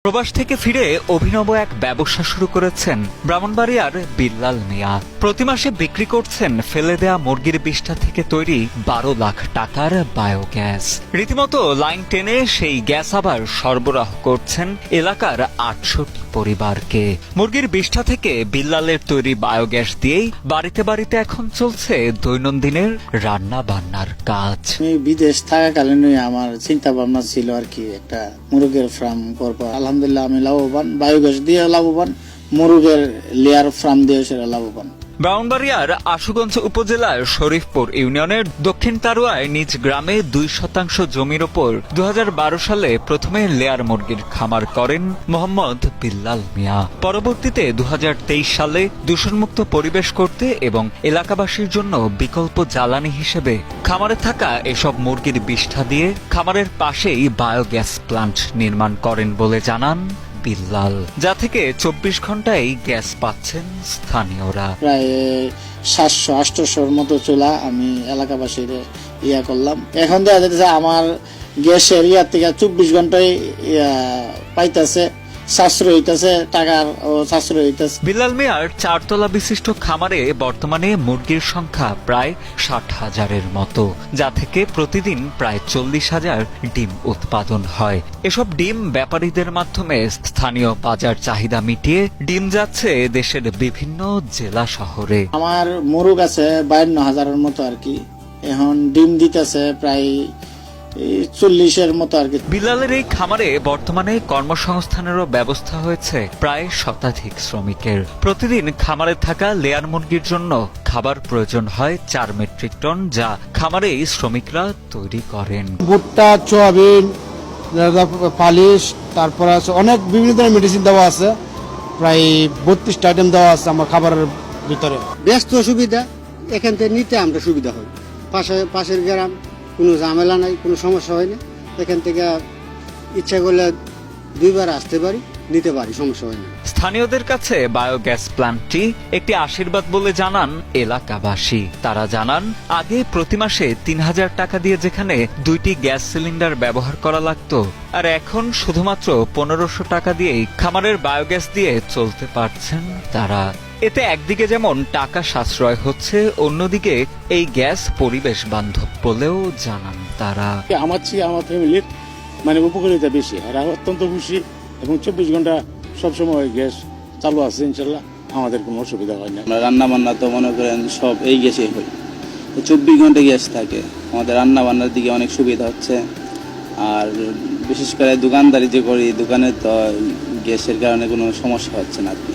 প্রবাস থেকে ফিরে অভিনব এক ব্যবসা শুরু করেছেন ব্রাহ্মণবাড়িয়ার বিল্লাল মিয়া। প্রতি মাসে বিক্রি করছেন ফেলে দেয়া মুরগির বিষ্ঠা থেকে তৈরি 12 লাখ টাকার বায়োগ্যাস। রীতিমতো লাইন টেনে সেই গ্যাস আবার সরবরাহ করছেন এলাকার 68 পরিবারকে। মুরগির বিষ্ঠা থেকে বিল্লালের তৈরি বায়োগ্যাস দিয়েই বাড়িতে বাড়িতে এখন চলছে দৈনন্দিনের রান্না বান্নার কাজ। আমি বিদেশ থাকাকালীন আমার চিন্তা ভাবনা ছিল আর কি একটা মুরগের ফার্ম করবো। আলহামদুলিল্লাহ আমি লাভবান, বায়োগ্যাস দিয়ে লাভবান, মুরগের লেয়ার ফার্ম দিয়ে সেটা লাভবান। ব্রাহ্মণবাড়িয়ার আশুগঞ্জ উপজেলার শরীফপুর ইউনিয়নের দক্ষিণ তারুয়ায় নিজ গ্রামে 2% জমির ওপর 2012 সালে প্রথমে লেয়ার মুরগির খামার করেন মোহাম্মদ বিল্লাল মিয়া। পরবর্তীতে 2023 সালে দূষণমুক্ত পরিবেশ করতে এবং এলাকাবাসীর জন্য বিকল্প জ্বালানি হিসেবে খামারে থাকা এসব মুরগির বিষ্ঠা দিয়ে খামারের পাশেই বায়োগ্যাস প্লান্ট নির্মাণ করেন বলে জানান বিল্লাল, যা থেকে 24 ঘন্টায় গ্যাস পাচ্ছেন স্থানীয়রা। প্রায় 700-800 মতো চুলা আমি এলাকাবাসীর ইয়া করলাম। এখন দেখা যাচ্ছে আমার গ্যাসের ইয়ার থেকে 24 ঘন্টায় পাইতেছে, সাশ্রয় হইতেছে, টাকার সাশ্রয় হইতেছে। বিল্লাল মিয়ার 4 তলা বিশিষ্ট খামারে বর্তমানে মুরগির সংখ্যা প্রায় 60,000-এর মতো, যা থেকে প্রতিদিন প্রায় 40,000 ডিম উৎপাদন হয়। এসব ডিম ব্যাপারীদের মাধ্যমে স্থানীয় বাজার চাহিদা মিটিয়ে ডিম যাচ্ছে দেশের বিভিন্ন জেলা শহরে। আমার মুরগ আছে 52,000-এর মতো আর কি, এখন ডিম দিতেছে প্রায় 40-এর মতো আর কি। বিল্লালের এই খামারে বর্তমানে কর্মসংস্থানেরও ব্যবস্থা হয়েছে প্রায় 100 শ্রমিকের। প্রতিদিন খামারে থাকা লেয়ার মুরগির জন্য খাবার প্রয়োজন হয় 4 মেট্রিক টন, যা খামারেই শ্রমিকরা তৈরি করেন। ভুট্টা, সোয়াবিন, পালিশ, তারপর আছে অনেক বিভিন্ন ধরনের মেডিসিন দেওয়া আছে, প্রায় 32টা আইটেম দেওয়া আছে আমার খাবারের ভিতরে। ব্যস্ত সুবিধা, এখান থেকে নিতে আমরা সুবিধা হয়। পাশের গ্রাম, কোনো ঝামেলা নাই, কোনো সমস্যা হয় না। এখান থেকে ইচ্ছা করলে 2বার আসতে পারি, নিতে পারি, সমস্যা হয় না। স্থানীয়দের কাছে বায়োগ্যাস প্ল্যান্টটি একটি আশীর্বাদ বলে জানান এলাকাবাসী। তারা জানান, আগে প্রতি মাসে 3,000 টাকা দিয়ে যেখানে 2টি গ্যাস সিলিন্ডার ব্যবহার করা লাগতো, আর এখন শুধুমাত্র 1,500 টাকা দিয়েই খামারের বায়োগ্যাস দিয়ে চলতে পারছেন তারা। এতে একদিকে যেমন টাকা সাশ্রয় হচ্ছে, অন্যদিকে এই গ্যাস পরিবেশ বান্ধব বলেও জানান তারা। আমার চেয়ে আমার ফ্যামিলির উপকারিতা বেশি, আর অত্যন্ত খুশি, এবং 24 ঘন্টা সবসময় গ্যাস চালু আছে, ইনশাল্লাহ আমাদের কোনো অসুবিধা হয় না। রান্না বান্না তো মনে করেন সব এই গ্যাসে হয়, 24 ঘন্টা গ্যাস থাকে, আমাদের রান্না বান্নার দিকে অনেক সুবিধা হচ্ছে। আর বিশেষ করে দোকানদারি যে করি, দোকানে তো গ্যাসের কারণে কোনো সমস্যা হচ্ছে না আর কি।